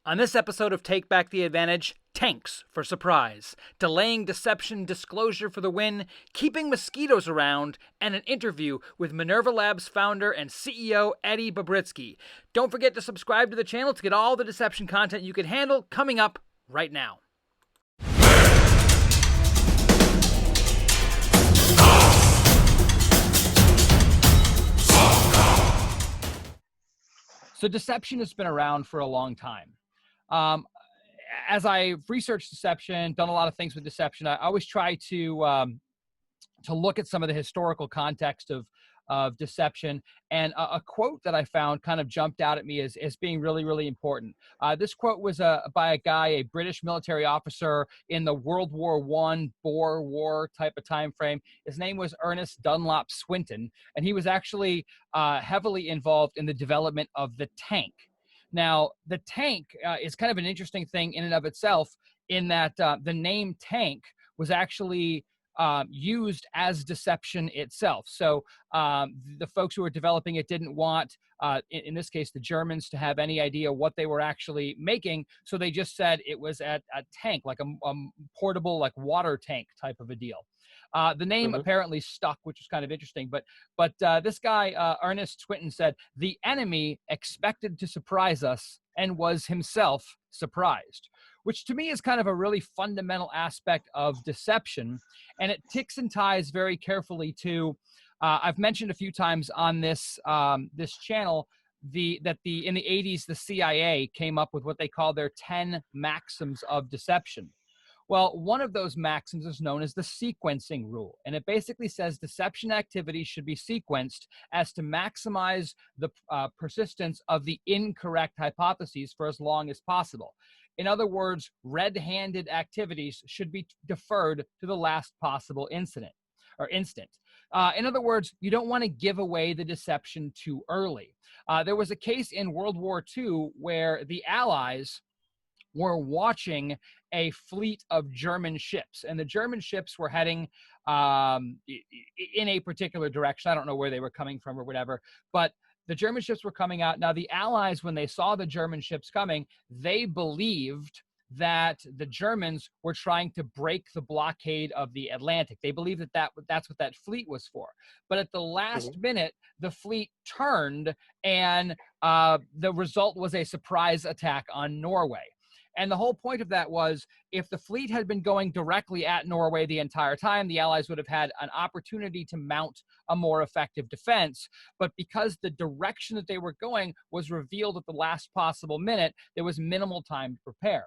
On this episode of Take Back the Advantage, tanks for surprise, delaying deception disclosure for the win, keeping mosquitoes around, and an interview with Minerva Labs founder and CEO Eddy Bobritsky. Don't forget to subscribe to the channel to get all the deception content you can handle coming up right now. So deception has been around for a long time. As I've researched deception, done a lot of things with deception, I always try to look at some of the historical context of deception. And a quote that I found kind of jumped out at me as being really, really important. This quote was by a guy, a British military officer in the World War I Boer War type of time frame. His name was Ernest Dunlop Swinton, and he was actually heavily involved in the development of the tank. Now, the tank is kind of an interesting thing in and of itself, in that the name tank was actually used as deception itself. So the folks who were developing it didn't want, in this case, the Germans, to have any idea what they were actually making. So they just said it was a tank, like a portable, like water tank type of a deal. The name apparently stuck, which was kind of interesting. But this guy, Ernest Swinton, said, "The enemy expected to surprise us and was himself surprised," which to me is kind of a really fundamental aspect of deception. And it ticks and ties very carefully to, I've mentioned a few times on this this channel, in the 80s, the CIA came up with what they call their 10 maxims of deception. Well, one of those maxims is known as the sequencing rule, and it basically says deception activities should be sequenced as to maximize the persistence of the incorrect hypotheses for as long as possible. In other words, red-handed activities should be deferred to the last possible instant. In other words, you don't want to give away the deception too early. There was a case in World War II where the Allies were watching a fleet of German ships, and the German ships were heading in a particular direction. I don't know where they were coming from or whatever, but the German ships were coming out. Now, the Allies, when they saw the German ships coming, they believed that the Germans were trying to break the blockade of the Atlantic. They believed that's what that fleet was for. But at the last minute, the fleet turned, and the result was a surprise attack on Norway. And the whole point of that was, if the fleet had been going directly at Norway the entire time, the Allies would have had an opportunity to mount a more effective defense. But because the direction that they were going was revealed at the last possible minute, there was minimal time to prepare.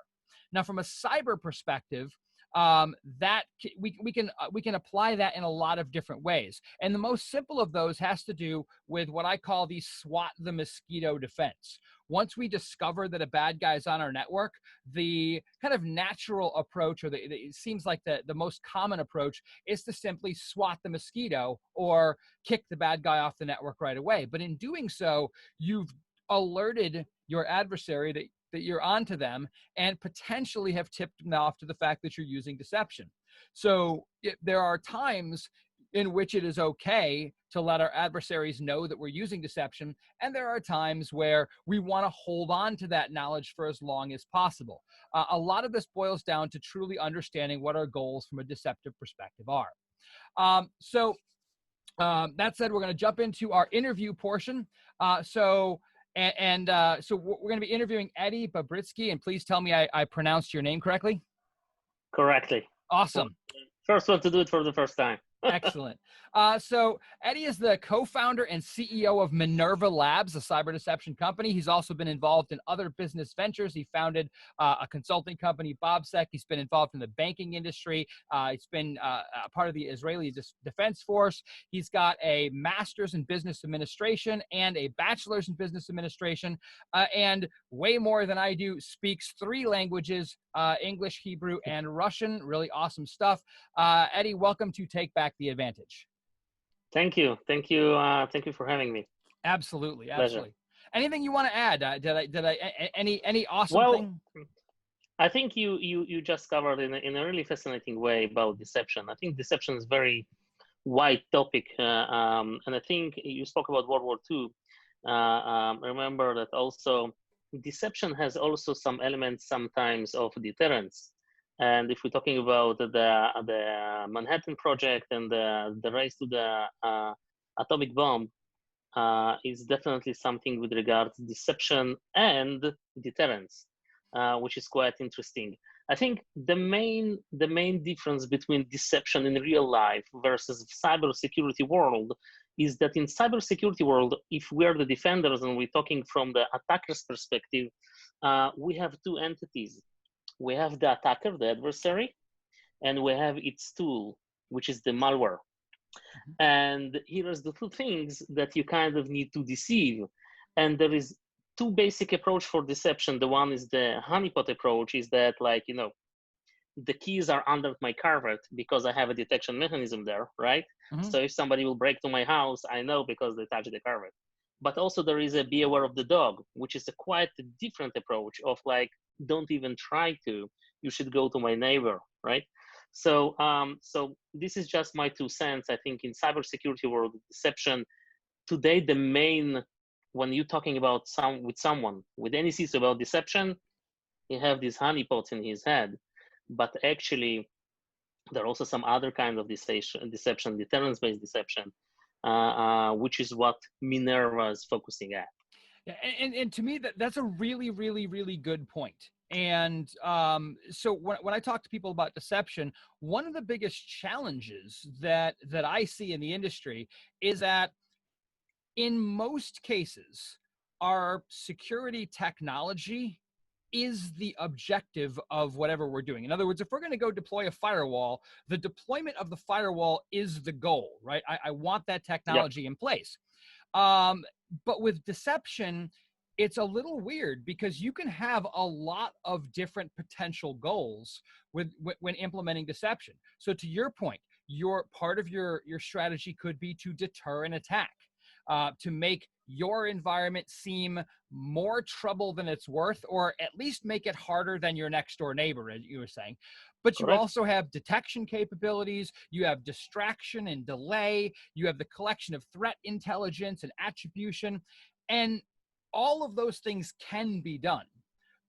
Now, from a cyber perspective, that we can apply that in a lot of different ways. And the most simple of those has to do with what I call the swat the mosquito defense. Once we discover that a bad guy is on our network, the kind of natural approach, or it seems like the most common approach, is to simply swat the mosquito or kick the bad guy off the network right away. But in doing so, you've alerted your adversary that you're onto them, and potentially have tipped them off to the fact that you're using deception. So there are times in which it is okay to let our adversaries know that we're using deception, and there are times where we want to hold on to that knowledge for as long as possible. A lot of this boils down to truly understanding what our goals from a deceptive perspective are. That said, we're going to jump into our interview portion. So we're going to be interviewing Eddy Bobritsky, and please tell me I pronounced your name correctly. Correctly. Awesome. First one to do it for the first time. Excellent. So Eddy is the co-founder and CEO of Minerva Labs, a cyber deception company. He's also been involved in other business ventures. He founded a consulting company, BobSec. He's been involved in the banking industry. He's been a part of the Israeli Defense Force. He's got a master's in business administration and a bachelor's in business administration, and way more than I do, speaks 3 languages, English, Hebrew, and Russian. Really awesome stuff. Eddy, welcome to Take Back the Advantage. Thank you. Thank you for having me. Absolutely. Pleasure. Absolutely. Anything you want to add? Any awesome thing? I think you just covered in a really fascinating way about deception. I think deception is a very wide topic, and I think you spoke about World War II. Remember that also deception has also some elements sometimes of deterrence. And if we're talking about the Manhattan Project and the race to the atomic bomb, is definitely something with regards to deception and deterrence, which is quite interesting. I think the main difference between deception in real life versus cybersecurity world is that in cybersecurity world, if we're the defenders and we're talking from the attacker's perspective, we have two entities. We have the attacker, the adversary, and we have its tool, which is the malware. And here's the two things that you kind of need to deceive. And there is two basic approach for deception. The one is the honeypot approach, is that like, you know, the keys are under my carpet because I have a detection mechanism there, right? So if somebody will break to my house, I know because they touched the carpet. But also there is a be aware of the dog, which is a quite different approach of like, don't even try to, you should go to my neighbor, right? So, so this is just my 2 cents. I think in cybersecurity world, deception today, the main, when you're talking about someone with any CISO about deception, you have these honeypots in his head, but actually there are also some other kind of deception, deterrence-based deception, which is what Minerva is focusing at. Yeah, and to me, that's a really, really, really good point. And so when I talk to people about deception, one of the biggest challenges that I see in the industry is that in most cases, our security technology is the objective of whatever we're doing. In other words, if we're going to go deploy a firewall, the deployment of the firewall is the goal, right? I want that technology in place. But with deception, it's a little weird because you can have a lot of different potential goals when implementing deception. So to your point, your part of your strategy could be to deter an attack, to make your environment seem more trouble than it's worth, or at least make it harder than your next door neighbor, as you were saying. But you also have detection capabilities, you have distraction and delay, you have the collection of threat intelligence and attribution, and all of those things can be done.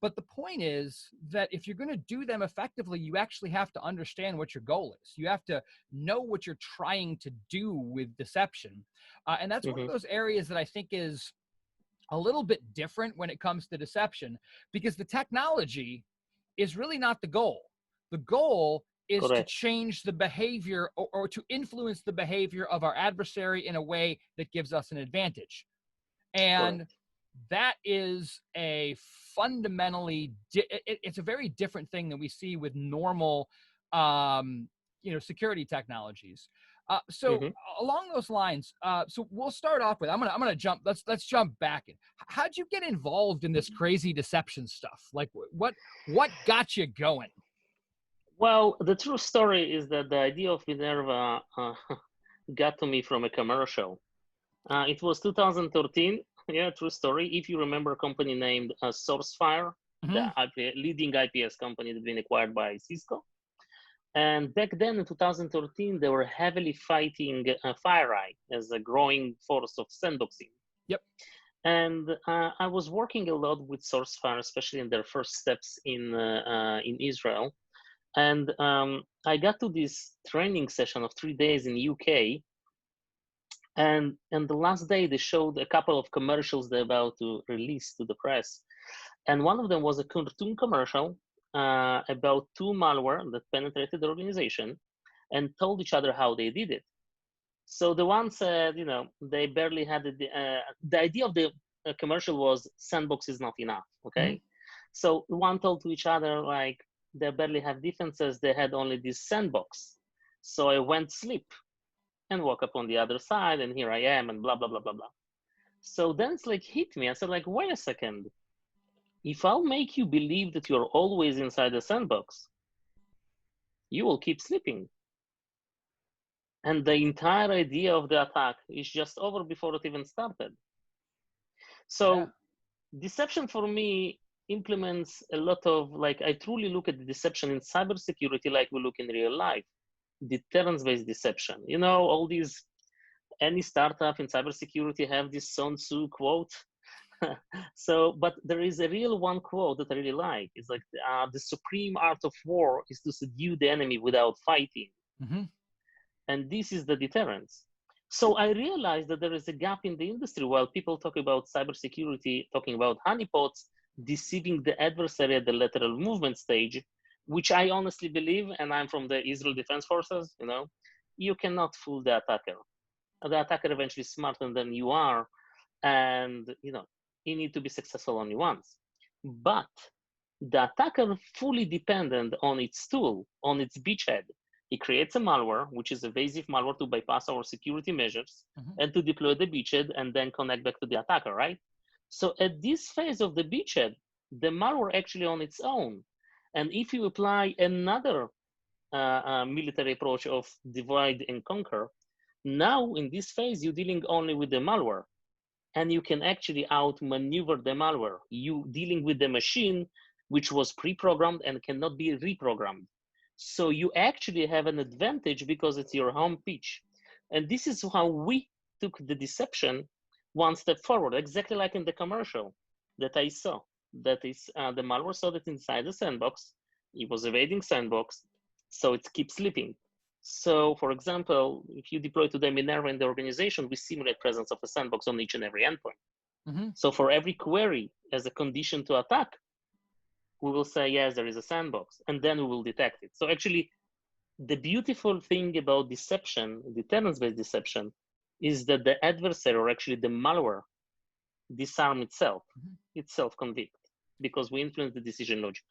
But the point is that if you're going to do them effectively, you actually have to understand what your goal is. You have to know what you're trying to do with deception. And that's one of those areas that I think is a little bit different when it comes to deception, because the technology is really not the goal. The goal is to change the behavior or to influence the behavior of our adversary in a way that gives us an advantage. And that is a fundamentally, it's a very different thing than we see with normal, security technologies. So along those lines, so we'll start off with, I'm gonna jump. Let's jump back. How'd you get involved in this crazy deception stuff? Like what got you going? Well, the true story is that the idea of Minerva got to me from a commercial. It was 2013. Yeah, true story. If you remember a company named SourceFire, the leading IPS company that's been acquired by Cisco. And back then in 2013, they were heavily fighting FireEye as a growing force of sandboxing. Yep. And I was working a lot with SourceFire, especially in their first steps in Israel. And I got to this training session of 3 days in UK. And the last day, they showed a couple of commercials they're about to release to the press. And one of them was a cartoon commercial about 2 malware that penetrated the organization and told each other how they did it. So the one said, you know, they barely had the idea of the commercial was sandbox is not enough, okay? So one told to each other, like, they barely have defenses, they had only this sandbox. So I went sleep and woke up on the other side, and here I am, and blah, blah, blah, blah, blah. So then it's like hit me. I said, like, wait a second. If I'll make you believe that you're always inside the sandbox, you will keep sleeping. And the entire idea of the attack is just over before it even started. So deception for me implements a lot of, like, I truly look at the deception in cybersecurity like we look in real life. Deterrence-based deception. You know, all these, any startup in cybersecurity have this Sun Tzu quote So, but there is a real one quote that I really like. It's like, the supreme art of war is to subdue the enemy without fighting. Mm-hmm. And this is the deterrence. So I realized that there is a gap in the industry while people talk about cybersecurity, talking about honeypots, deceiving the adversary at the lateral movement stage, which I honestly believe, and I'm from the Israel Defense Forces, you cannot fool the attacker. The attacker eventually is smarter than you are, and you need to be successful only once. But the attacker fully dependent on its tool, on its beachhead. He creates a malware, which is evasive malware to bypass our security measures Mm-hmm. and to deploy the beachhead and then connect back to the attacker, right? So at this phase of the beachhead, the malware actually on its own. And if you apply another military approach of divide and conquer, now in this phase, you're dealing only with the malware, and you can actually outmaneuver the malware. You dealing with the machine which was pre-programmed and cannot be reprogrammed. So you actually have an advantage because it's your home pitch. And this is how we took the deception one step forward, exactly like in the commercial that I saw. That is, the malware saw that inside the sandbox, it was evading sandbox, so it keeps sleeping. So, for example, if you deploy today Minerva in the organization, we simulate presence of a sandbox on each and every endpoint. Mm-hmm. So for every query as a condition to attack, we will say, yes, there is a sandbox, and then we will detect it. So actually, the beautiful thing about deception, deterrence-based deception, is that the adversary, or actually the malware, disarm itself, Mm-hmm. it self-convict, because we influence the decision logic.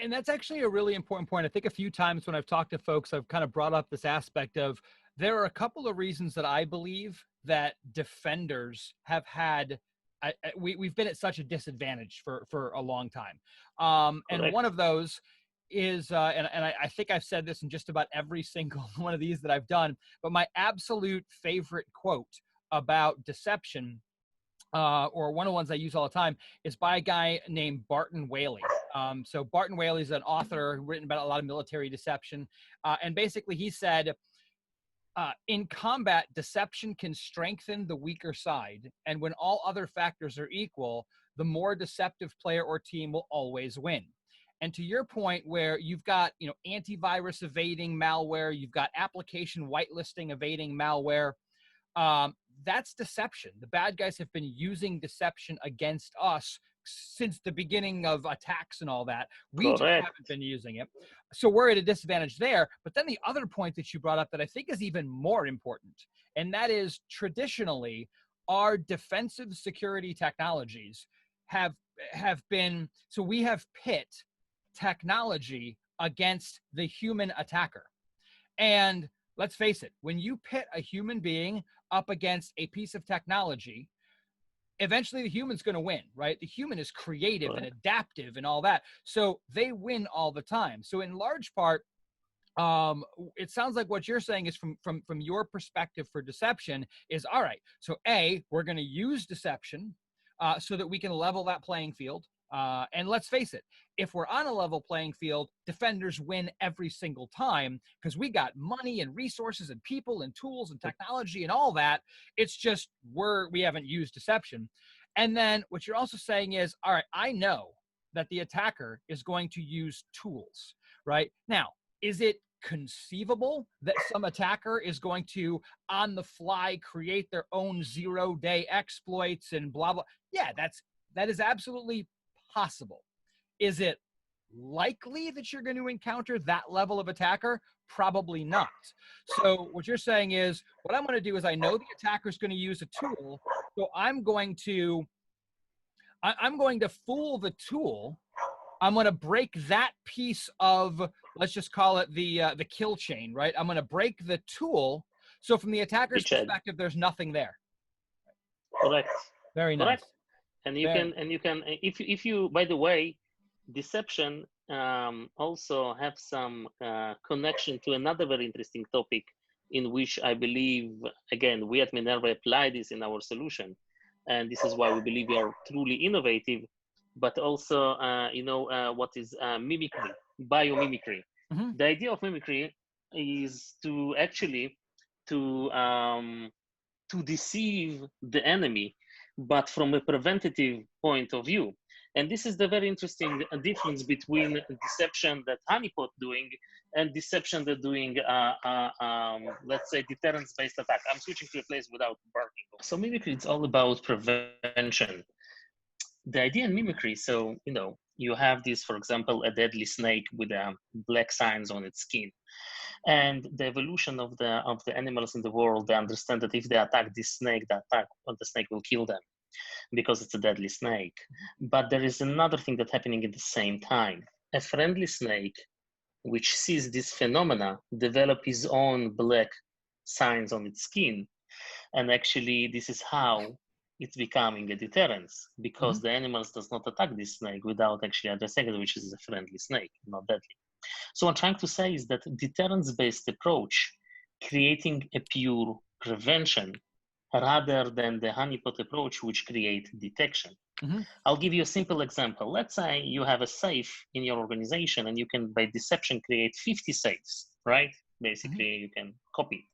And that's actually a really important point. I think a few times when I've talked to folks, I've kind of brought up this aspect of there are a couple of reasons that I believe that defenders have had. We've been at such a disadvantage for a long time. And Correct. one of those is, and I think I've said this in just about every single one of these that I've done, but my absolute favorite quote about deception, or one of the ones I use all the time, is by a guy named Barton Whaley. So Barton Whaley is an author written about a lot of military deception. And basically he said, in combat, deception can strengthen the weaker side. And when all other factors are equal, the more deceptive player or team will always win. And to your point, where you've got, antivirus evading malware, you've got application whitelisting evading malware, that's deception. The bad guys have been using deception against us since the beginning of attacks and all that. We just Correct. haven't been using it. So we're at a disadvantage there. But then the other point that you brought up that I think is even more important, and that is traditionally our defensive security technologies have been, so we have pit technology against the human attacker. And let's face it, when you pit a human being up against a piece of technology, eventually the human's going to win, right? The human is creative and adaptive and all that. So they win all the time. So in large part, it sounds like what you're saying is from your perspective for deception is, all right, so we're going to use deception so that we can level that playing field. And let's face it, if we're on a level playing field, defenders win every single time because we got money and resources and people and tools and technology and all that. It's just we haven't used deception. And then what you're also saying is, all right, I know that the attacker is going to use tools, right? Now, is it conceivable that some attacker is going to, on the fly, create their own zero-day exploits and blah, blah? Yeah, that is absolutely possible. Is it likely that you're going to encounter that level of attacker? Probably not. So what you're saying is, what I'm going to do is I know the attacker is going to use a tool, so I'm going to fool the tool. I'm going to break that piece of, let's just call it the kill chain, right? I'm going to break the tool. So from the attacker's perspective, there's nothing there. Correct. Very nice. Correct. And you can, if you, by the way, deception also have some connection to another very interesting topic in which I believe, again, we at Minerva apply this in our solution. And this is why we believe we are truly innovative, but also, what is mimicry, biomimicry. Mm-hmm. The idea of mimicry is to actually to deceive the enemy but from a preventative point of view. And this is the very interesting difference between deception that honeypot doing and deception that doing, let's say, deterrence-based attack. I'm switching to a place without barking. So mimicry, it's all about prevention. The idea in mimicry, so, you have this, for example, a deadly snake with black signs on its skin. And the evolution of the animals in the world, they understand that if they attack this snake, the snake will kill them because it's a deadly snake. But there is another thing that's happening at the same time. A friendly snake, which sees this phenomena, develop his own black signs on its skin. And actually, this is how it's becoming a deterrence, because the animals does not attack this snake without actually addressing it, which is a friendly snake, not deadly. So what I'm trying to say is that deterrence-based approach, creating a pure prevention rather than the honeypot approach, which create detection. I'll give you a simple example. Let's say you have a safe in your organization and you can, by deception, create 50 safes, right? Basically, you can copy it.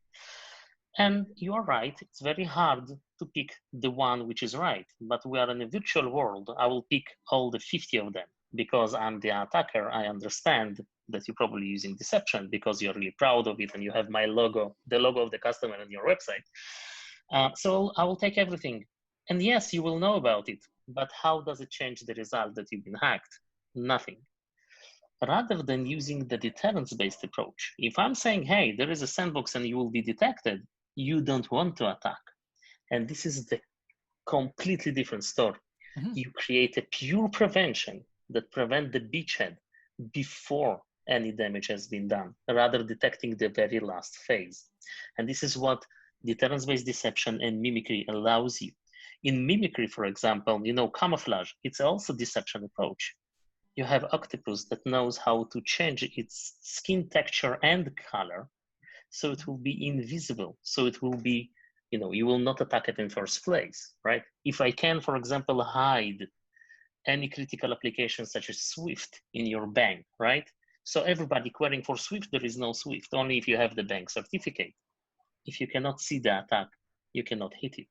And you are right, it's very hard to pick the one which is right, but we are in a virtual world. I will pick all the 50 of them because I'm the attacker. I understand that you're probably using deception because you're really proud of it and you have my logo, the logo of the customer on your website. So I will take everything. And yes, you will know about it, but how does it change the result that you've been hacked? Nothing. Rather than using the deterrence-based approach, if I'm saying, hey, there is a sandbox and you will be detected, you don't want to attack. And this is the completely different story. You create a pure prevention that prevent the beachhead before any damage has been done, rather detecting the very last phase. And this is what deterrence-based deception and mimicry allows you. In mimicry, for example, camouflage, it's also deception approach. You have octopus that knows how to change its skin texture and color so it will be invisible. So it will be, you will not attack it in first place, right? If I can, for example, hide any critical applications such as Swift in your bank, right? So everybody querying for Swift, there is no Swift, only if you have the bank certificate. If you cannot see the attack, you cannot hit it.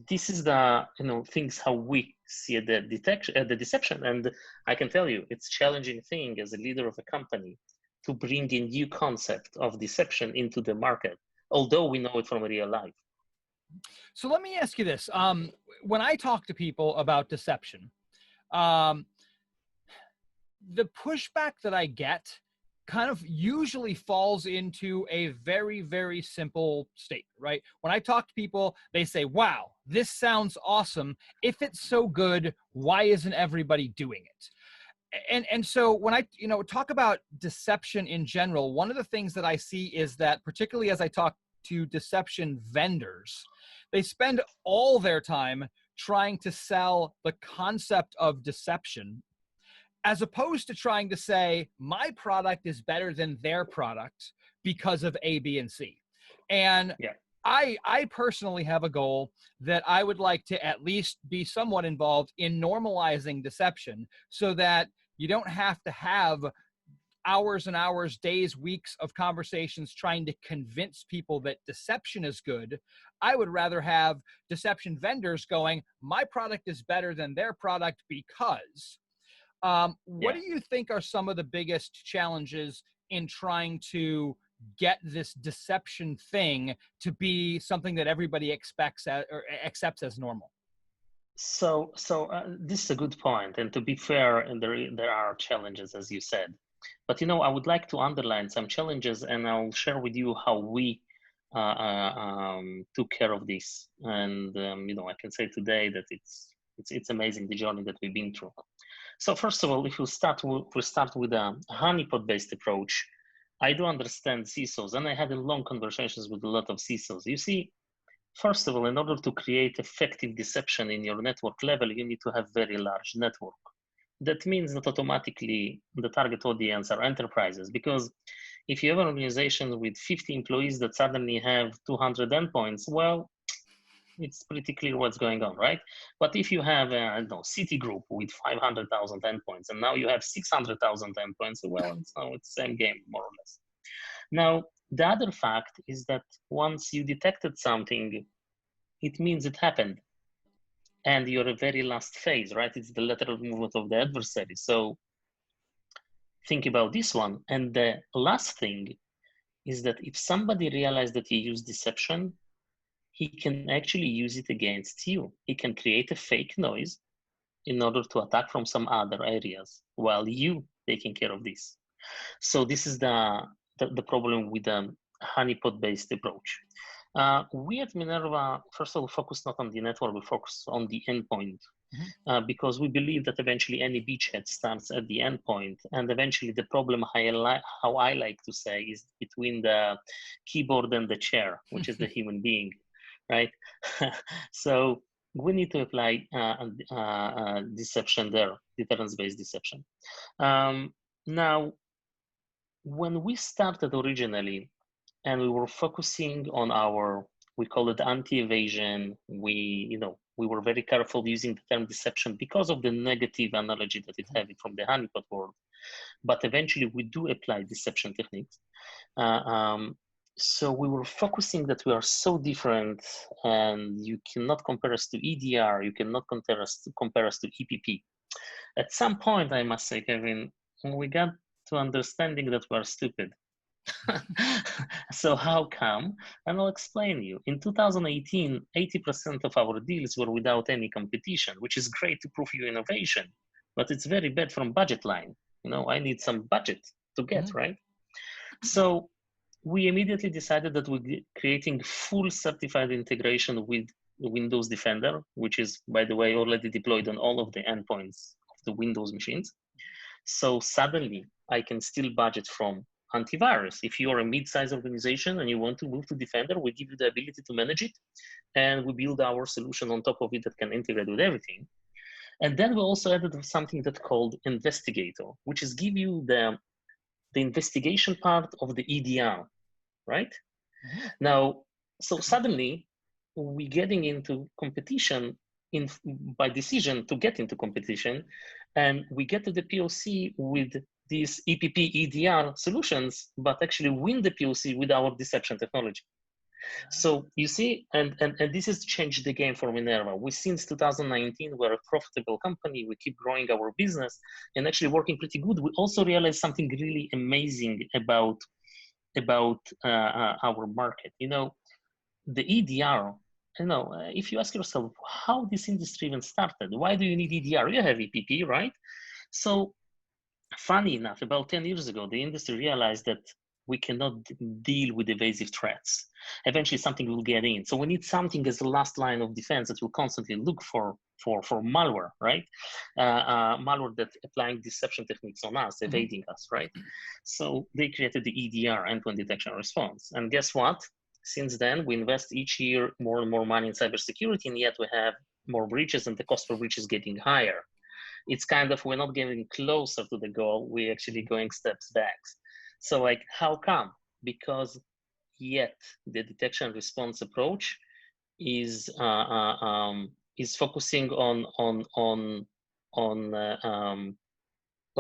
This is the things how we see the deception, and I can tell you it's challenging thing as a leader of a company to bring a new concept of deception into the market, although we know it from real life. So let me ask you this: when I talk to people about deception, the pushback that I get kind of usually falls into a very, very simple statement, right? When I talk to people, they say, wow, this sounds awesome. If it's so good, why isn't everybody doing it? And so when I talk about deception in general, one of the things that I see is that, particularly as I talk to deception vendors, they spend all their time trying to sell the concept of deception, as opposed to trying to say, my product is better than their product because of A, B, and C. And I personally have a goal that I would like to at least be somewhat involved in normalizing deception, so that you don't have to have hours and hours, days, weeks of conversations trying to convince people that deception is good. I would rather have deception vendors going, my product is better than their product because. What do you think are some of the biggest challenges in trying to get this deception thing to be something that everybody expects or accepts as normal? So this is a good point, and to be fair, and there are challenges, as you said, but I would like to underline some challenges, and I'll share with you how we took care of this. And I can say today that it's amazing the journey that we've been through. So first of all, if we start with a honeypot-based approach, I do understand CISOs, and I had long conversations with a lot of CISOs. You see, first of all, in order to create effective deception in your network level, you need to have very large network. That means that automatically the target audience are enterprises, because if you have an organization with 50 employees that suddenly have 200 endpoints, well, it's pretty clear what's going on, right? But if you have a Citigroup with 500,000 endpoints, and now you have 600,000 endpoints, well, it's the same game, more or less. Now, the other fact is that once you detected something, it means it happened. and you're a very last phase, right? It's the lateral movement of the adversary. So think about this one. And the last thing is that if somebody realizes that you use deception, he can actually use it against you. He can create a fake noise in order to attack from some other areas while you taking care of this. So this is the problem with the honeypot-based approach. We at Minerva, first of all, focus not on the network, we focus on the endpoint. Because we believe that eventually any beachhead starts at the endpoint, and eventually the problem, how I like to say, is between the keyboard and the chair, which is the human being, right? So we need to apply deception there, deterrence-based deception. Now, when we started originally, and we were focusing on our, we call it anti-evasion. We were very careful using the term deception because of the negative analogy that it had from the honeypot world. But eventually, we do apply deception techniques. So we were focusing that we are so different, and you cannot compare us to EDR. You cannot compare us to EPP. At some point, I must say, Kevin, we got to understanding that we are stupid. So how come? And I'll explain you. In 2018, 80% of our deals were without any competition, which is great to prove your innovation, but it's very bad from budget line. I need some budget to get, right? So we immediately decided that we're creating full certified integration with Windows Defender, which is, by the way, already deployed on all of the endpoints of the Windows machines. So suddenly I can still budget from antivirus. If you are a mid-sized organization and you want to move to Defender, we give you the ability to manage it, and we build our solution on top of it that can integrate with everything. And then we also added something that's called Investigator, which is give you the investigation part of the EDR, right? Now, so suddenly we're getting into competition by decision to get into competition, and we get to the POC with these EPP EDR solutions, but actually win the POC with our deception technology. So you see, and this has changed the game for Minerva. Since 2019, we're a profitable company. We keep growing our business and actually working pretty good. We also realized something really amazing about our market. The EDR. If you ask yourself how this industry even started, why do you need EDR? You have EPP, right? So funny enough, about 10 years ago, the industry realized that we cannot deal with evasive threats. Eventually, something will get in. So we need something as the last line of defense that will constantly look for malware, right? Malware that applying deception techniques on us, evading us, right? So they created the EDR, endpoint detection and response. And guess what? Since then, we invest each year more and more money in cybersecurity, and yet we have more breaches, and the cost per breach is getting higher. It's kind of, we're not getting closer to the goal, we're actually going steps back. So like, how come? Because yet the detection response approach is focusing on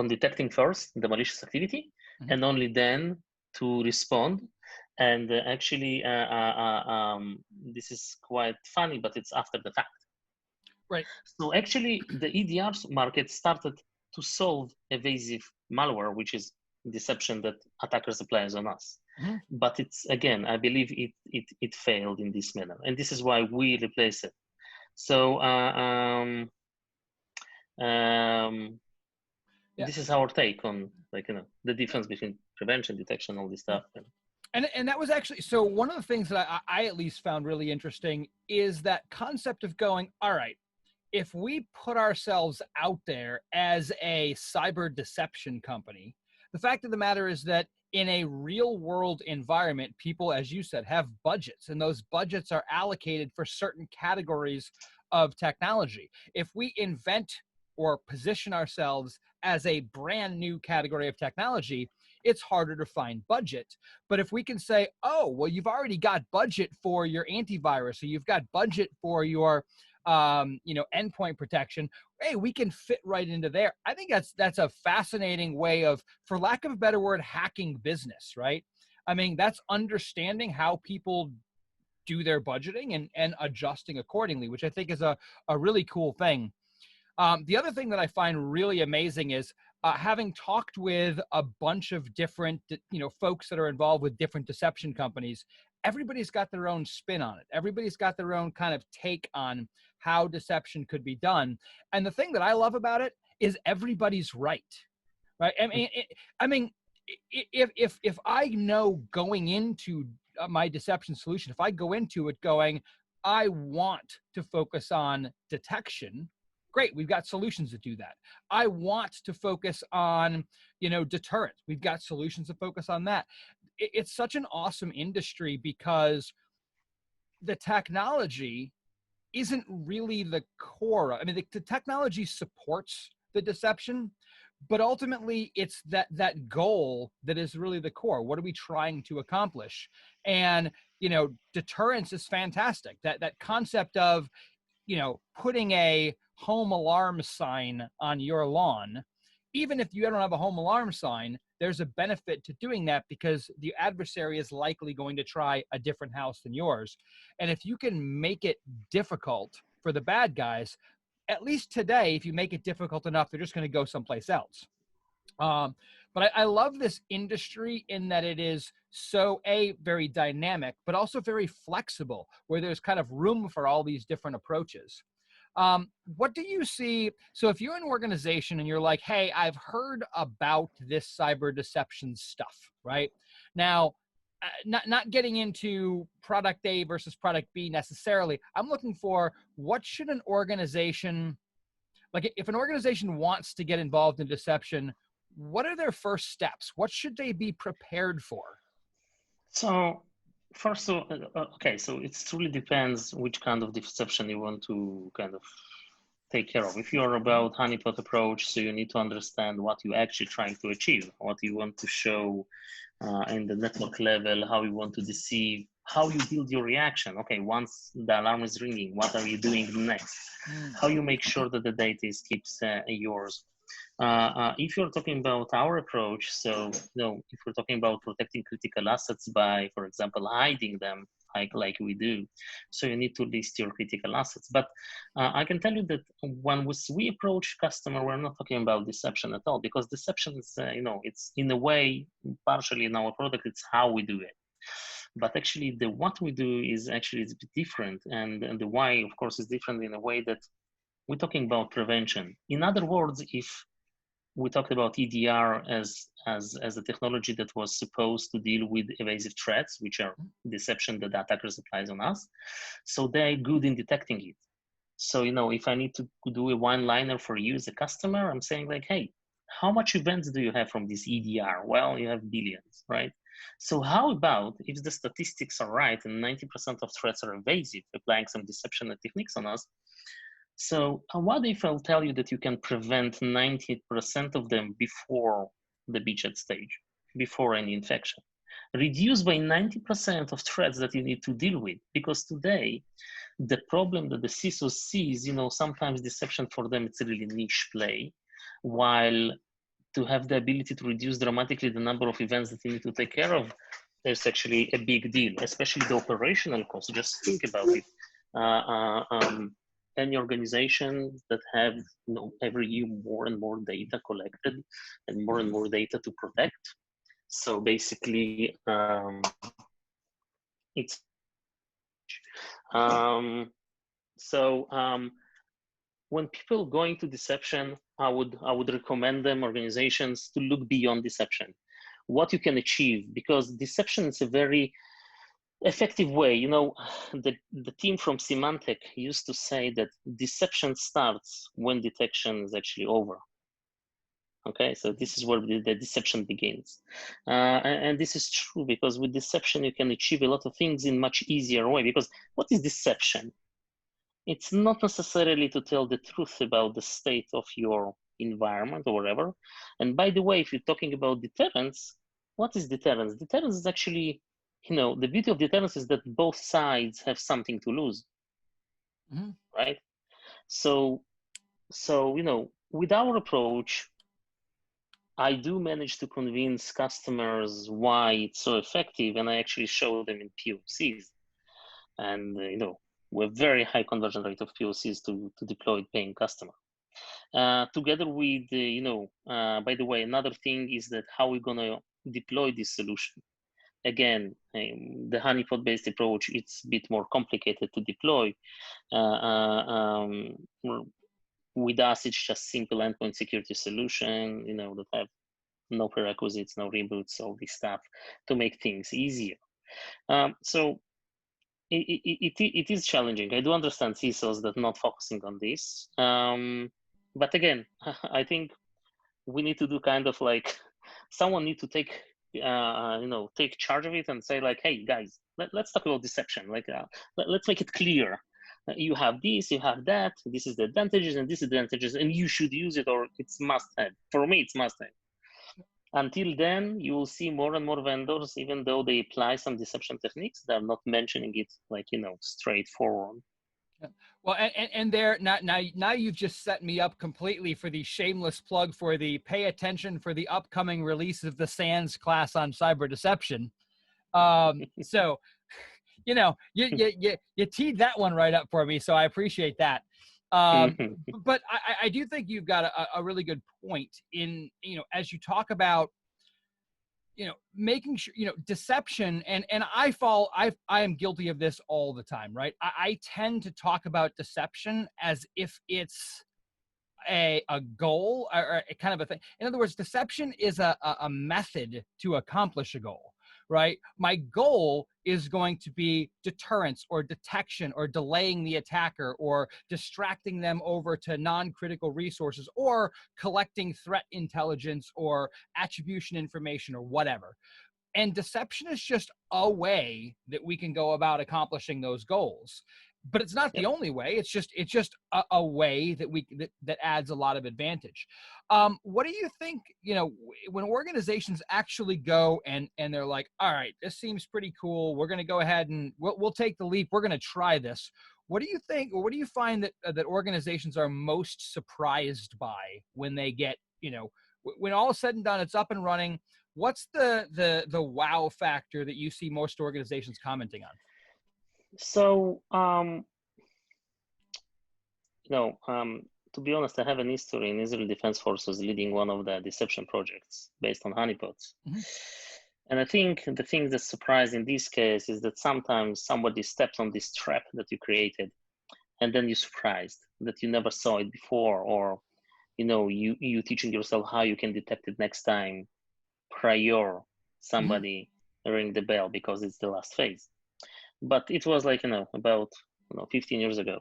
detecting first the malicious activity, and only then to respond. And actually, this is quite funny, but it's after the fact. Right. So actually, the EDR market started to solve evasive malware, which is deception that attackers apply on us. But it's, again, I believe it failed in this manner, and this is why we replace it. So this is our take on, the difference between prevention, detection, all this stuff. And that was actually, so one of the things that I at least found really interesting is that concept of going, all right, if we put ourselves out there as a cyber deception company, the fact of the matter is that in a real world environment, people, as you said, have budgets, and those budgets are allocated for certain categories of technology. If we invent or position ourselves as a brand new category of technology, it's harder to find budget. But if we can say, oh, well, you've already got budget for your antivirus, or you've got budget for your endpoint protection, hey, we can fit right into there. I think that's a fascinating way of, for lack of a better word, hacking business, right? I mean, that's understanding how people do their budgeting and adjusting accordingly, which I think is a really cool thing. The other thing that I find really amazing is having talked with a bunch of different, folks that are involved with different deception companies. Everybody's got their own spin on it. Everybody's got their own kind of take on how deception could be done. And the thing that I love about it is everybody's right. Right. If I know going into my deception solution, if I go into it going, I want to focus on detection, great, we've got solutions that do that. I want to focus on, deterrence. We've got solutions to focus on that. It's such an awesome industry because the technology isn't really the core. I mean, the technology supports the deception, but ultimately it's that goal that is really the core. What are we trying to accomplish? And, deterrence is fantastic. That concept of, putting a home alarm sign on your lawn, even if you don't have a home alarm sign, there's a benefit to doing that because the adversary is likely going to try a different house than yours. And if you can make it difficult for the bad guys, at least today, if you make it difficult enough, they're just going to go someplace else. But I love this industry in that it is so very dynamic, but also very flexible, where there's kind of room for all these different approaches. What do you see? So if you're an organization and you're like, hey, I've heard about this cyber deception stuff, right? Now, not getting into product A versus product B necessarily. I'm looking for what should an organization, like if an organization wants to get involved in deception, what are their first steps? What should they be prepared for? So first of all, okay, so it truly depends which kind of deception you want to kind of take care of. If you're about honeypot approach, so you need to understand what you're actually trying to achieve, what you want to show in the network level, how you want to deceive, how you build your reaction. Okay, once the alarm is ringing, what are you doing next? How you make sure that the data keeps yours. If you're talking about our approach, so if we're talking about protecting critical assets by, for example, hiding them, like we do, so you need to list your critical assets. But I can tell you that when we approach customer, we're not talking about deception at all, because deception is, it's in a way partially in our product. It's how we do it. But actually, what we do is actually it's different, and the why, of course, is different in a way that we're talking about prevention. In other words, if we talked about EDR as a technology that was supposed to deal with evasive threats, which are deception that the attackers applies on us. So they're good in detecting it. So, if I need to do a one-liner for you as a customer, I'm saying like, hey, how much events do you have from this EDR? Well, you have billions, right? So how about if the statistics are right and 90% of threats are evasive, applying some deception techniques on us? So what if I'll tell you that you can prevent 90% of them before the beachhead stage, before any infection? Reduce by 90% of threats that you need to deal with, because today, the problem that the CISO sees, sometimes deception for them, it's a really niche play, while to have the ability to reduce dramatically the number of events that you need to take care of, there's actually a big deal, especially the operational cost. Just think about it. Any organization that have every year more and more data collected and more data to protect. So basically, it's when people go into deception, I would recommend them, organizations, to look beyond deception, what you can achieve, because deception is a very effective way. The team from Symantec used to say that deception starts when detection is actually over. Okay, so this is where the deception begins. And this is true, because with deception, you can achieve a lot of things in much easier way. Because what is deception? It's not necessarily to tell the truth about the state of your environment or whatever. And by the way, if you're talking about deterrence, what is deterrence? Deterrence is actually, the beauty of deterrence is that both sides have something to lose, right? So, with our approach, I do manage to convince customers why it's so effective, and I actually show them in POCs. and with very high conversion rate of POCs to deployed paying customer. Together with, by the way, another thing is that how we're gonna deploy this solution. Again, the honeypot-based approach, it's a bit more complicated to deploy. With us, it's just simple endpoint security solution, that have no prerequisites, no reboots, all this stuff to make things easier. So it is challenging. I do understand CISOs that not focusing on this. But again, I think we need to do kind of like someone need to take take charge of it and say like, hey guys, let's talk about deception. Like let's make it clear. You have this, you have that. This is the advantages and disadvantages, and you should use it, or it's must have. For me, it's must have. Until then, you will see more and more vendors, even though they apply some deception techniques, they're not mentioning it like straightforward. Well, and there now you've just set me up completely for the shameless plug for the pay attention for the upcoming release of the SANS class on cyber deception. So, you teed that one right up for me, so I appreciate that. But I do think you've got a really good point in, as you talk about, making sure, deception, and I am guilty of this all the time, right? I tend to talk about deception as if it's a goal or a kind of a thing. In other words, deception is a method to accomplish a goal, right? My goal is going to be deterrence or detection or delaying the attacker or distracting them over to non-critical resources or collecting threat intelligence or attribution information or whatever. And deception is just a way that we can go about accomplishing those goals. But it's not the only way. It's just a way that that adds a lot of advantage. What do you think, when organizations actually go and they're like, all right, this seems pretty cool. We're going to go ahead and we'll take the leap. We're going to try this. What do you think, or what do you find that organizations are most surprised by when they get, when all is said and done, it's up and running? What's the wow factor that you see most organizations commenting on? So, to be honest, I have an history in Israel Defense Forces leading one of the deception projects based on honeypots. Mm-hmm. And I think the thing that's surprised in this case is that sometimes somebody steps on this trap that you created, and then you're surprised that you never saw it before, or you teaching yourself how you can detect it next time prior somebody ring the bell because it's the last phase. But it was like, about 15 years ago.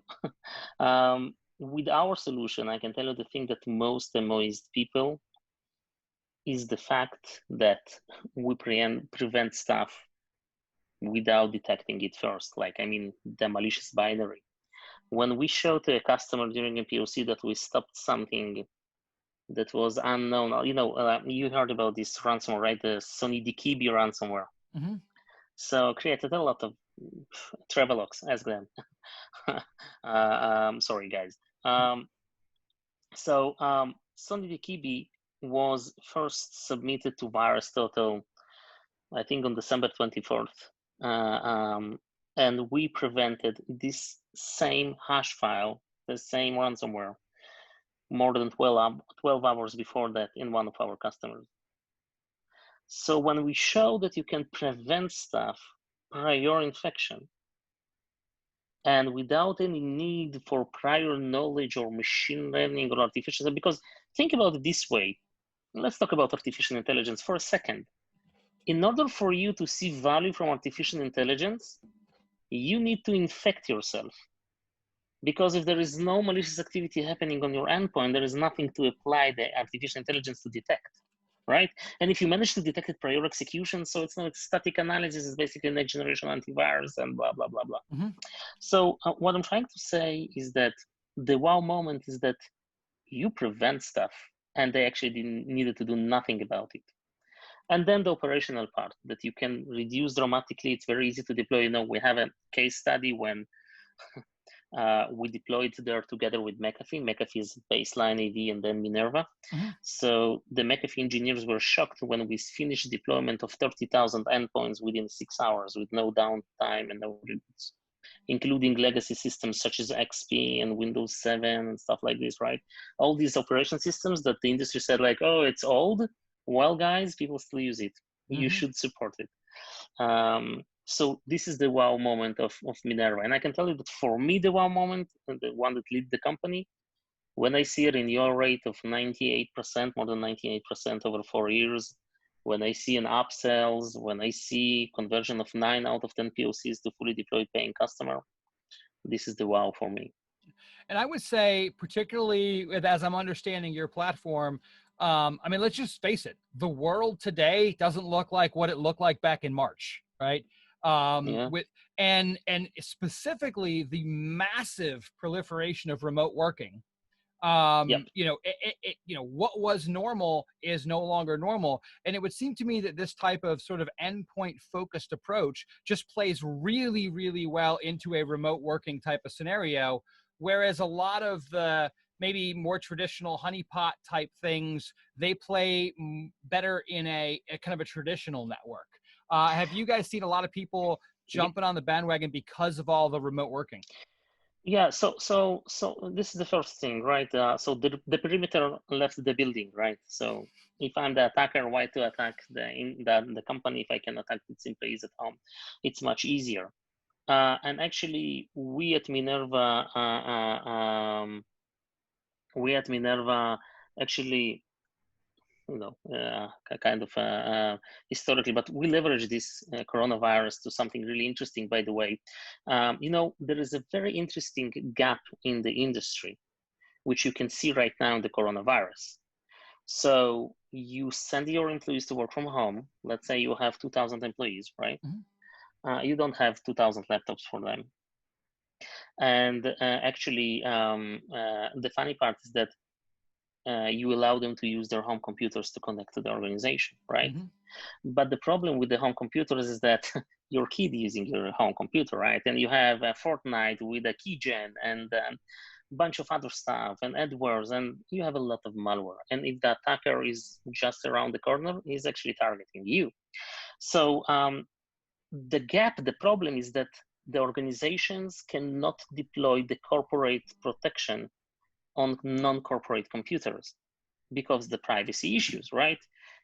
With our solution, I can tell you the thing that most amazed people is the fact that we prevent stuff without detecting it first. The malicious binary. When we show to a customer during a POC that we stopped something that was unknown, you heard about this ransomware, right? The Sony DKB ransomware. Mm-hmm. So created a lot of Travelox, ask them. Sorry, guys. So Sony DKB was first submitted to VirusTotal, I think on December 24th. And we prevented this same hash file, the same ransomware, more than 12 hours before that in one of our customers. So when we show that you can prevent stuff prior infection and without any need for prior knowledge or machine learning or artificial, because think about it this way. Let's talk about artificial intelligence for a second. In order for you to see value from artificial intelligence, you need to infect yourself. Because if there is no malicious activity happening on your endpoint, there is nothing to apply the artificial intelligence to detect, right? And if you manage to detect it prior execution, so it's not static analysis, it's basically next generation antivirus and blah, blah, blah, blah. Mm-hmm. So what I'm trying to say is that the wow moment is that you prevent stuff and they actually needed to do nothing about it. And then the operational part that you can reduce dramatically. It's very easy to deploy. We have a case study when we deployed there together with McAfee. McAfee is baseline AV and then Minerva. Mm-hmm. So the McAfee engineers were shocked when we finished deployment of 30,000 endpoints within 6 hours with no downtime and no reboots. including legacy systems such as XP and Windows 7 and stuff like this, right? All these operation systems that the industry said like, oh, it's old. Well, guys, people still use it. You should support it. So this is the wow moment of Minerva. And I can tell you that for me, the wow moment, the one that lead the company, when I see a renewal rate of 98%, more than 98% over 4 years, when I see an upsells, when I see conversion of 9 out of 10 POCs to fully deployed paying customer, this is the wow for me. And I would say, particularly as I'm understanding your platform, I mean, let's just face it, the world today doesn't look like what it looked like back in March, right? Yeah. And specifically the massive proliferation of remote working. Yep. What was normal is no longer normal. And it would seem to me that this type of sort of endpoint focused approach just plays really, really well into a remote working type of scenario. Whereas a lot of the maybe more traditional honeypot type things, they play better in a kind of a traditional network. Have you guys seen a lot of people jumping on the bandwagon because of all the remote working? Yeah, so this is the first thing, right? So the perimeter left the building, right? So if I'm the attacker, why to attack the company if I can attack its employees at home? It's much easier. And actually, we at Minerva actually, kind of historically, but we leverage this coronavirus to something really interesting, by the way. There is a very interesting gap in the industry, which you can see right now in the coronavirus. So you send your employees to work from home. Let's say you have 2,000 employees, right? You don't have 2,000 laptops for them. And actually, the funny part is that you allow them to use their home computers to connect to the organization, right? But the problem with the home computers is that your kid using your home computer, right? And you have a Fortnite with a keygen and a bunch of other stuff and AdWords, and you have a lot of malware. And if the attacker is just around the corner, he's actually targeting you. So the problem is that the organizations cannot deploy the corporate protection on non-corporate computers because the privacy issues, right?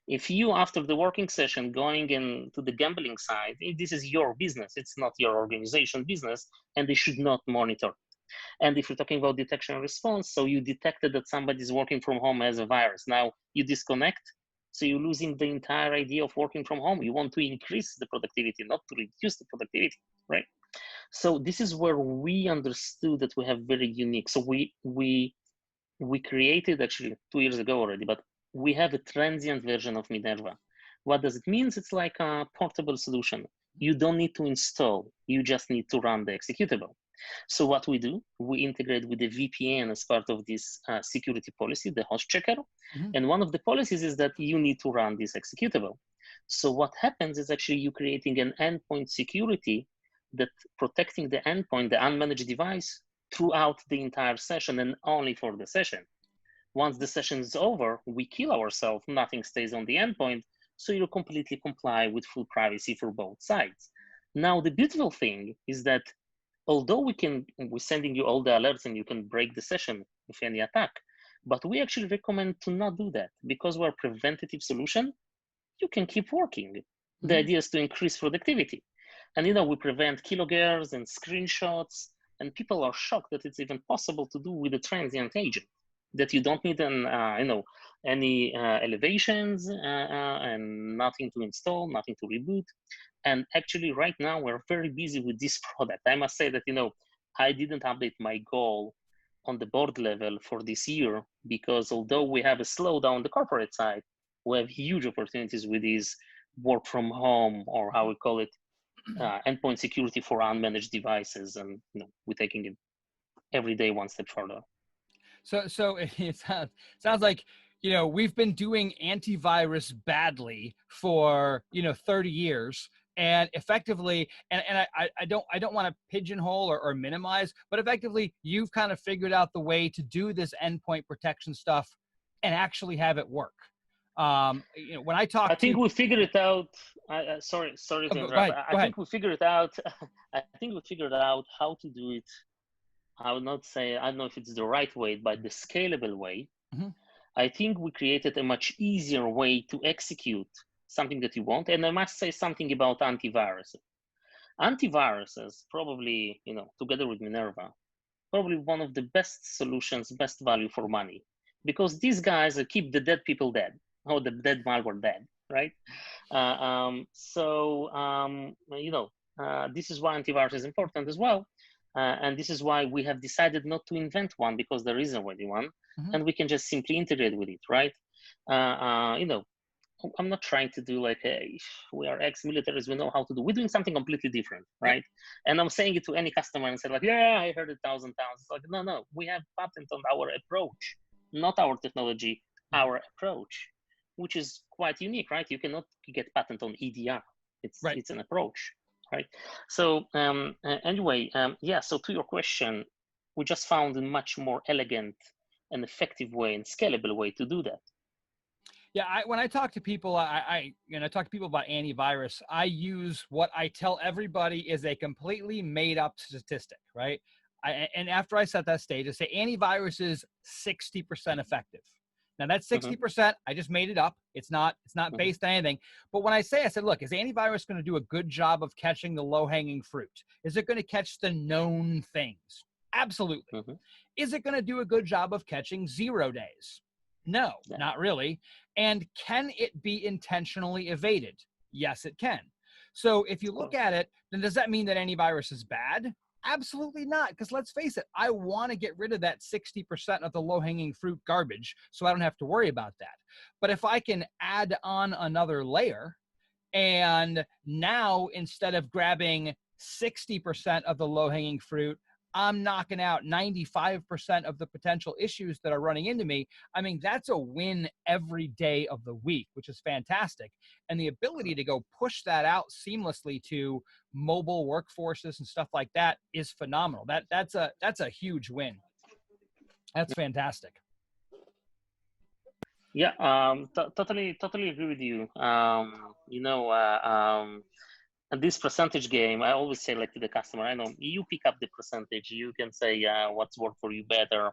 If you, after the working session, going into the gambling side, this is your business. It's not your organization business, and they should not monitor. And if you're talking about detection and response, so you detected that somebody's working from home as a virus. Now you disconnect, so you're losing the entire idea of working from home. You want to increase the productivity, not to reduce the productivity, right? So this is where we understood that we have very unique. So we created actually 2 years ago already, but we have a transient version of Minerva. What does it mean? It's like a portable solution. You don't need to install, you just need to run the executable. So what we do, we integrate with the VPN as part of this security policy, the host checker. And one of the policies is that you need to run this executable. So what happens is actually you creating an endpoint security that protecting the endpoint, the unmanaged device, throughout the entire session and only for the session. Once the session is over, we kill ourselves, nothing stays on the endpoint, so you completely comply with full privacy for both sides. Now, the beautiful thing is that although we're sending you all the alerts and you can break the session with any attack, but we actually recommend to not do that because we're a preventative solution. You can keep working. The idea is to increase productivity. And we prevent kilogears and screenshots, and people are shocked that it's even possible to do with a transient agent, that you don't need any elevations and nothing to install, nothing to reboot. And actually right now we're very busy with this product. I must say that, I didn't update my goal on the board level for this year because although we have a slowdown on the corporate side, we have huge opportunities with these work from home, or how we call it, endpoint security for unmanaged devices, and we're taking it every day one step further. So it sounds like we've been doing antivirus badly for 30 years, and effectively, and I don't want to pigeonhole or minimize, but effectively you've kind of figured out the way to do this endpoint protection stuff and actually have it work. When I talk I think to, we figured it out. Sorry to go interrupt. ahead, I go ahead. think we figured out. I think we figured out how to do it. I would not say, I don't know if it's the right way, but the scalable way. Mm-hmm. I think we created a much easier way to execute something that you want. And I must say something about antivirus. Antiviruses, probably, together with Minerva, probably one of the best solutions, best value for money, because these guys keep the dead people dead, or the dead malware dead, right? This is why antivirus is important as well. And this is why we have decided not to invent one, because there is already one, Mm-hmm. and we can just simply integrate with it, right? I'm not trying to do like, hey, we are ex-militaries, we know how to do. We're doing something completely different, Yep. right? And I'm saying it to any customer and say like, yeah, I heard 1,000 times. It's like, no, we have patent on our approach, not our technology, our approach, which is quite unique, right? You cannot get patent on EDR. Right. It's an approach, right? So anyway, so to your question, we just found a much more elegant and effective way and scalable way to do that. Yeah, when I talk to people, I talk to people about antivirus. I use what I tell everybody is a completely made up statistic, right? And after I set that stage, I say antivirus is 60% effective. Now that's 60%. I just made it up. It's not based on anything. But when I said, look, is antivirus going to do a good job of catching the low hanging fruit? Is it going to catch the known things? Absolutely. Is it going to do a good job of catching 0 days? No, not really. And can it be intentionally evaded? Yes, it can. So if you look at it, then does that mean that antivirus is bad? Absolutely not. Because let's face it, I want to get rid of that 60% of the low-hanging fruit garbage so I don't have to worry about that. But if I can add on another layer, and now instead of grabbing 60% of the low-hanging fruit, I'm knocking out 95% of the potential issues that are running into me. I mean, that's a win every day of the week, which is fantastic. And the ability to go push that out seamlessly to mobile workforces and stuff like that is phenomenal. That's a huge win. That's fantastic. Yeah, totally agree with you. And this percentage game, I always say like to the customer, I know you pick up the percentage. You can say what's worked for you better.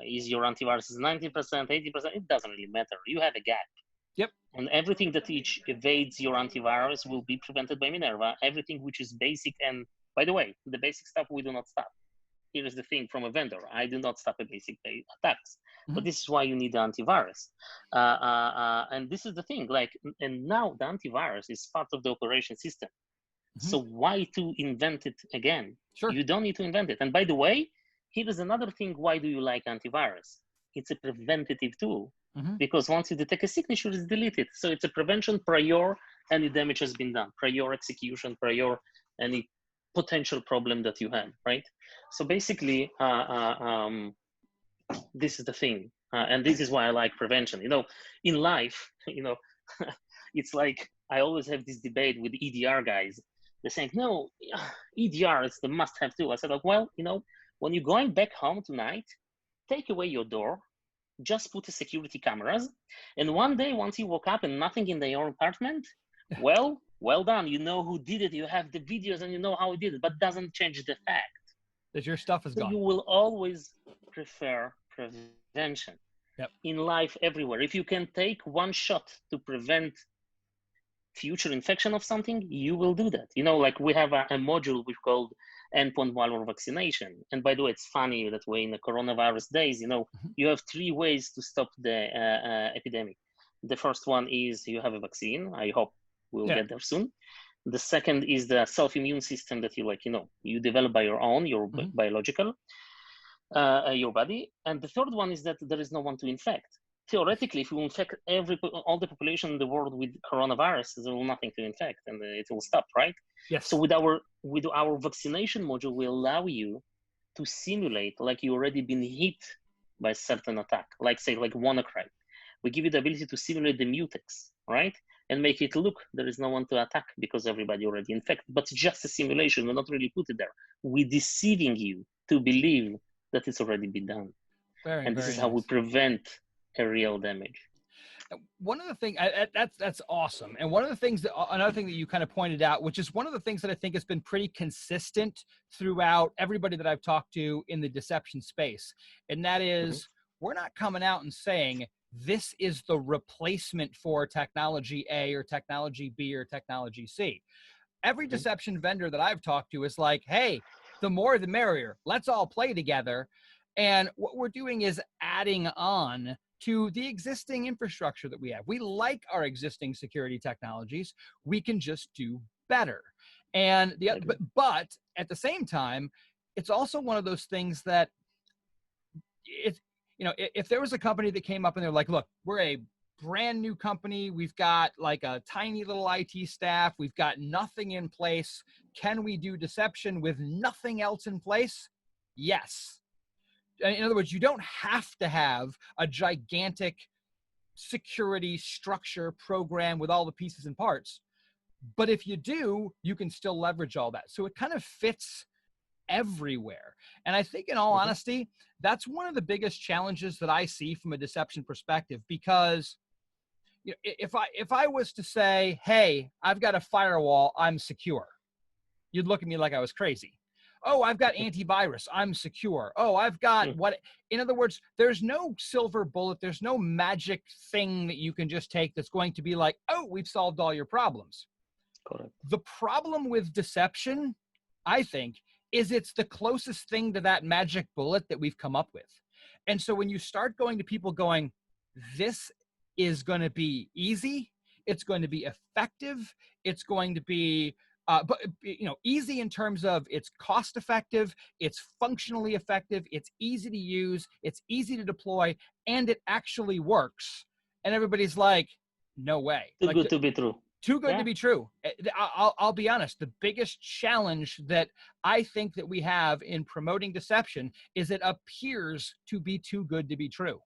Is your antivirus 90%, 80%? It doesn't really matter. You have a gap. Yep. And everything that each evades your antivirus will be prevented by Minerva. Everything which is basic, and by the way, the basic stuff we do not stop. Here is the thing from a vendor. I do not stop a basic attacks, but this is why you need the antivirus. And this is the thing, and now the antivirus is part of the operation system. So why to invent it again? Sure. You don't need to invent it. And by the way, here is another thing. Why do you like antivirus? It's a preventative tool, because once you detect a signature, it's deleted. So it's a prevention prior any damage has been done, prior execution, prior any potential problem that you have, right? So basically, this is the thing. And this is why I like prevention. In life, it's like I always have this debate with EDR guys. They're saying, no, EDR is the must-have tool. I said, well, when you're going back home tonight, take away your door, just put the security cameras, and one day, once you woke up and nothing in your apartment, well done. You know who did it. You have the videos and you know how he did it, but doesn't change the fact that your stuff is gone. You will always prefer prevention. Yep. In life, everywhere. If you can take one shot to prevent future infection of something, you will do that. Like we have a module we called endpoint malware vaccination. And by the way, it's funny that way in the coronavirus days, you have 3 ways to stop the epidemic. The first one is you have a vaccine. I hope we'll get there soon. The second is the self-immune system that you develop by your own, your biological, your body. And the third one is that there is no one to infect. Theoretically, if you infect all the population in the world with coronavirus, there will nothing to infect and it will stop, right? Yes. So with our vaccination module, we allow you to simulate like you already been hit by a certain attack, like say like WannaCry. We give you the ability to simulate the mutex, right? And make it look, there is no one to attack because everybody already infected, but it's just a simulation. We're not really put it there. We're deceiving you to believe that it's already been done. Very, and this very is how nice. we prevent a real damage. One of the things that's awesome. And one of the things that another thing that you kind of pointed out, which is one of the things that I think has been pretty consistent throughout everybody that I've talked to in the deception space. And that is, we're not coming out and saying this is the replacement for technology A or technology B or technology C. Every deception vendor that I've talked to is like, hey, the more the merrier. Let's all play together. And what we're doing is adding on to the existing infrastructure that we have. We like our existing security technologies. We can just do better. And but at the same time, it's also one of those things that if there was a company that came up and they're like, look, we're a brand new company. We've got like a tiny little IT staff. We've got nothing in place. Can we do deception with nothing else in place? Yes. In other words, you don't have to have a gigantic security structure program with all the pieces and parts. But if you do, you can still leverage all that. So it kind of fits everywhere. And I think in all honesty, that's one of the biggest challenges that I see from a deception perspective, because if I was to say, hey, I've got a firewall, I'm secure, you'd look at me like I was crazy. Oh, I've got antivirus, I'm secure. Oh, I've got what? In other words, there's no silver bullet. There's no magic thing that you can just take that's going to be like, oh, we've solved all your problems. Correct. The problem with deception, I think, is it's the closest thing to that magic bullet that we've come up with. And so when you start going to people going, this is going to be easy, it's going to be effective, it's going to be easy in terms of it's cost effective, it's functionally effective, it's easy to use, it's easy to deploy, and it actually works. And everybody's like, no way. Too good to be true. Too good to be true. I'll be honest. The biggest challenge that I think that we have in promoting deception is it appears to be too good to be true.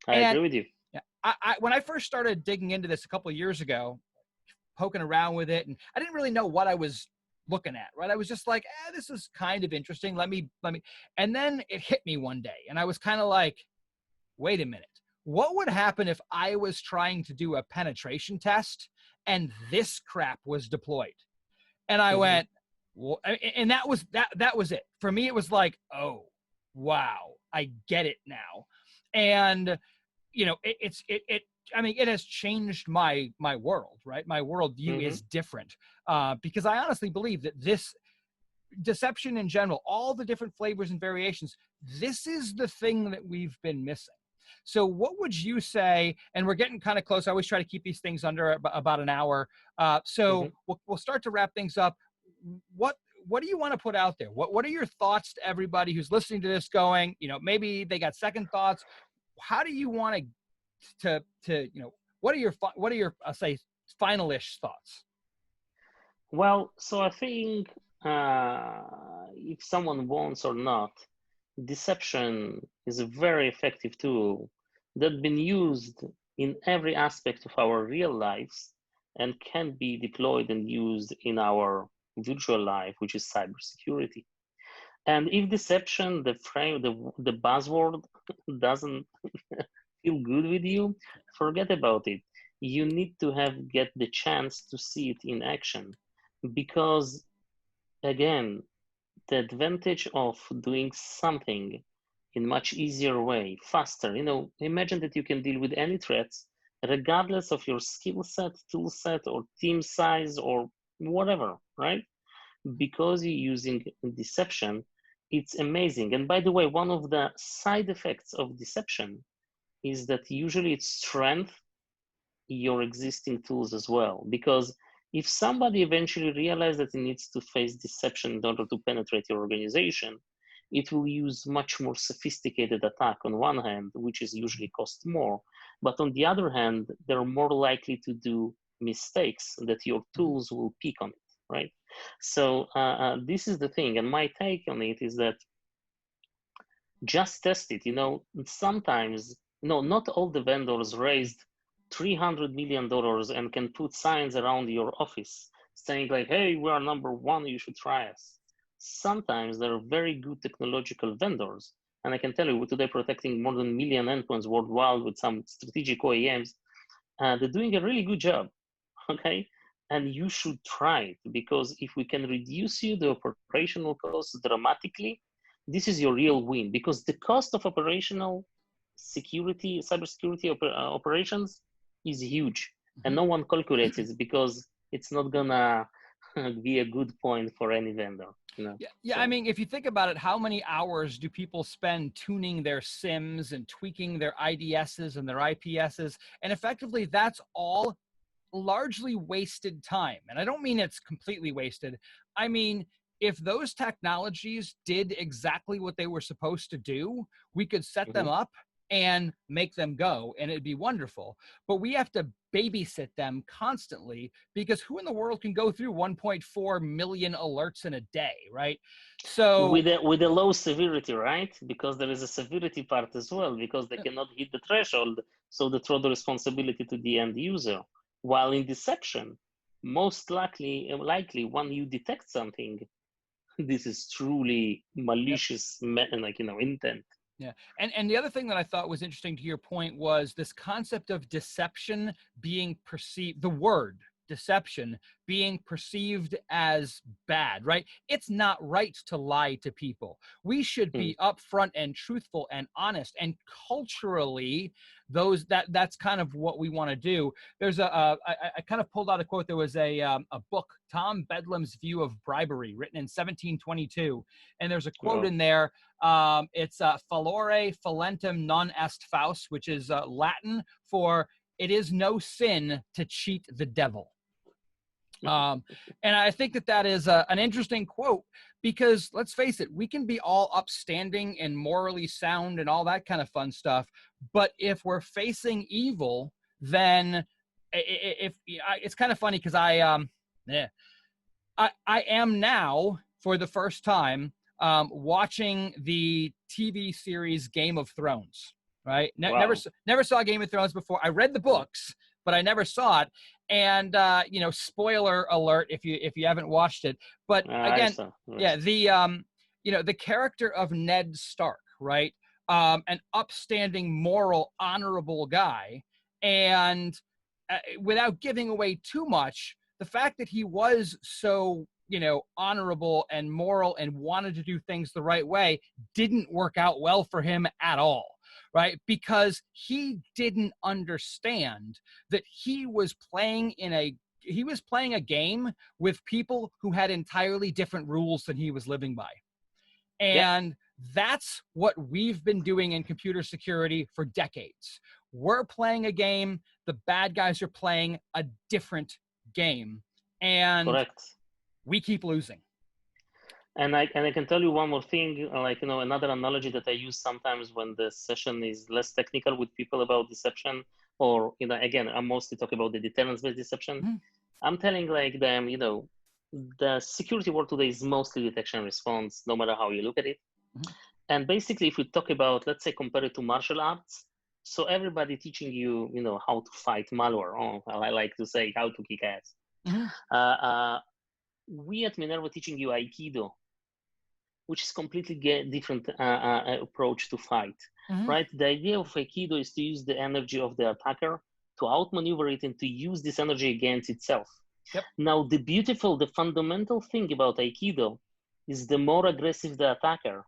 I agree with you. When I first started digging into this a couple of years ago, poking around with it, and I didn't really know what I was looking at, right? I was just like, this is kind of interesting. Let me, and then it hit me one day, and I was kind of like, wait a minute. What would happen if I was trying to do a penetration test and this crap was deployed? And I went, well, and that was it. For me, it was like, oh, wow, I get it now. And, it has changed my world, right? My worldview is different because I honestly believe that this deception in general, all the different flavors and variations, this is the thing that we've been missing. So what would you say, and we're getting kind of close, I always try to keep these things under about an hour. We'll start to wrap things up. What do you want to put out there? What are your thoughts to everybody who's listening to this going, maybe they got second thoughts? How do you want to what are your I'll say final-ish thoughts? Well, so I think if someone wants or not, deception is a very effective tool that's been used in every aspect of our real lives and can be deployed and used in our virtual life, which is cybersecurity. And if deception, the buzzword doesn't feel good with you, forget about it. You need to get the chance to see it in action, because again, the advantage of doing something in much easier way, faster, imagine that you can deal with any threats regardless of your skill set, tool set, or team size, or whatever, right? Because you're using deception, it's amazing. And by the way, one of the side effects of deception is that usually it strengthens your existing tools as well. Because if somebody eventually realizes that it needs to face deception in order to penetrate your organization, it will use much more sophisticated attack on one hand, which is usually cost more. But on the other hand, they're more likely to do mistakes that your tools will pick on it, right? So this is the thing. And my take on it is that just test it. Sometimes, not all the vendors raised $300 million and can put signs around your office saying like, hey, we are number one, you should try us. Sometimes there are very good technological vendors And I can tell you, we're today protecting more than 1 million endpoints worldwide with some strategic OEMs. They're doing a really good job, okay? And you should try it, because if we can reduce you the operational costs dramatically, this is your real win, because the cost of operational security, cybersecurity operations is huge, and no one calculates it because it's not gonna be a good point for any vendor. Yeah. So. I mean, if you think about it, how many hours do people spend tuning their SIMs and tweaking their IDSs and their IPSs? And effectively, that's all largely wasted time. And I don't mean it's completely wasted. I mean, if those technologies did exactly what they were supposed to do, we could set them up and make them go, and it'd be wonderful. But we have to babysit them constantly, because who in the world can go through 1.4 million alerts in a day, right? So with a low severity, right? Because there is a severity part as well, because they cannot hit the threshold, so they throw the responsibility to the end user. While in deception, most likely when you detect something, this is truly malicious, intent. Yeah. And the other thing that I thought was interesting to your point was this concept of deception being perceived, the word deception being perceived as bad, right? It's not right to lie to people. We should be upfront and truthful and honest, and culturally that's kind of what we want to do. There's I kind of pulled out a quote. There was a book, Tom Bedlam's View of Bribery, written in 1722, and there's a quote in there. It's falore falentum non est faus, which is Latin for "it is no sin to cheat the devil." And I think that is an interesting quote, because let's face it, we can be all upstanding and morally sound and all that kind of fun stuff, but if we're facing evil, then it's kind of funny, because I am now, for the first time, watching the TV series Game of Thrones, right? Wow. Never saw Game of Thrones before. I read the books, but I never saw it. And spoiler alert if you haven't watched it. But again, the character of Ned Stark, right? An upstanding, moral, honorable guy, and without giving away too much, the fact that he was so honorable and moral and wanted to do things the right way didn't work out well for him at all, right? Because he didn't understand that he was playing a game with people who had entirely different rules than he was living by. And that's what we've been doing in computer security for decades. We're playing a game, the bad guys are playing a different game, and correct. We keep losing. And I can tell you one more thing, another analogy that I use sometimes when the session is less technical with people about deception, or, again, I'm mostly talking about the deterrence-based deception. I'm telling them, the security world today is mostly detection and response, no matter how you look at it. And basically, if we talk about, let's say, compare it to martial arts, so everybody teaching you, how to fight malware. I like to say how to kick ass. We at Minerva teaching you Aikido, which is completely different approach to fight, right? The idea of Aikido is to use the energy of the attacker to outmaneuver it and to use this energy against itself. Now, the fundamental thing about Aikido is the more aggressive the attacker,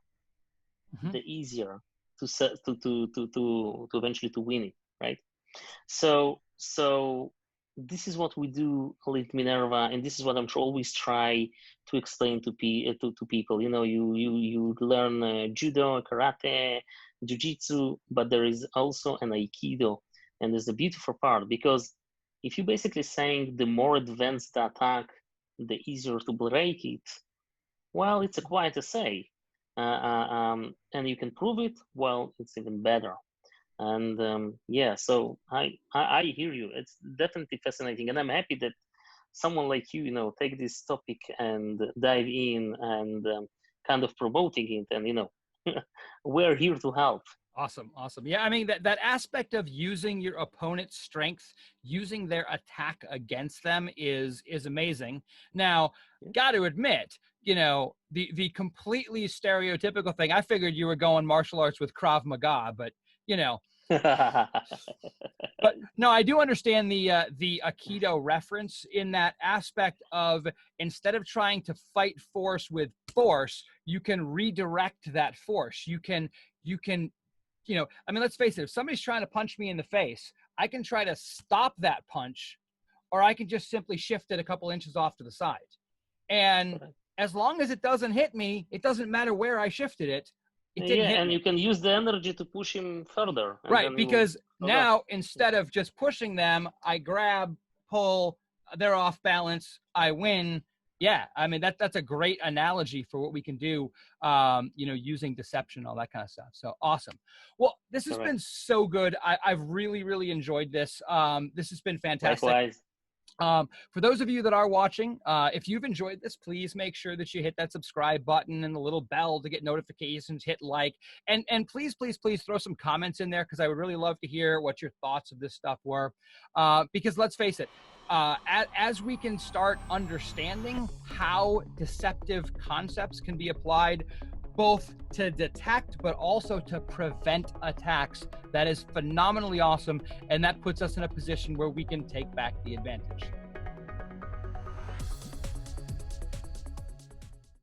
the easier to eventually to win it, right? So this is what we do at Minerva, and this is what I'm always try to explain to people. You learn judo, karate, jiu-jitsu, but there is also an Aikido, and there's a beautiful part, because if you're basically saying the more advanced the attack, the easier to break it, well, it's quite a say, and you can prove it, well, it's even better. And so I hear you. It's definitely fascinating, and I'm happy that someone like you, take this topic and dive in and kind of promoting it. And we're here to help. Awesome. Awesome. Yeah. I mean, that aspect of using your opponent's strength, using their attack against them is amazing. Now, Yeah. got to admit, the completely stereotypical thing, I figured you were going martial arts with Krav Maga, but, but no, I do understand the Aikido reference in that aspect of, instead of trying to fight force with force, you can redirect that force. You can, I mean, let's face it, if somebody's trying to punch me in the face, I can try to stop that punch, or I can just simply shift it a couple inches off to the side. And Correct. as long as it doesn't hit me, it doesn't matter where I shifted it. It didn't Yeah, hit and me. you can use the energy to push him further. And Right, then you will because go back. now instead of just pushing them, I grab, pull, they're off balance, I win. Yeah, I mean, that's a great analogy for what we can do, using deception, all that kind of stuff. So awesome. Well, this has Correct. been so good. I've really, really enjoyed this. This has been fantastic. Likewise. For those of you that are watching, if you've enjoyed this, please make sure that you hit that subscribe button and the little bell to get notifications, hit like, and please, please, please throw some comments in there, because I would really love to hear what your thoughts of this stuff were. Because let's face it, as we can start understanding how deceptive concepts can be applied both to detect but also to prevent attacks, that is phenomenally awesome, and that puts us in a position where we can take back the advantage.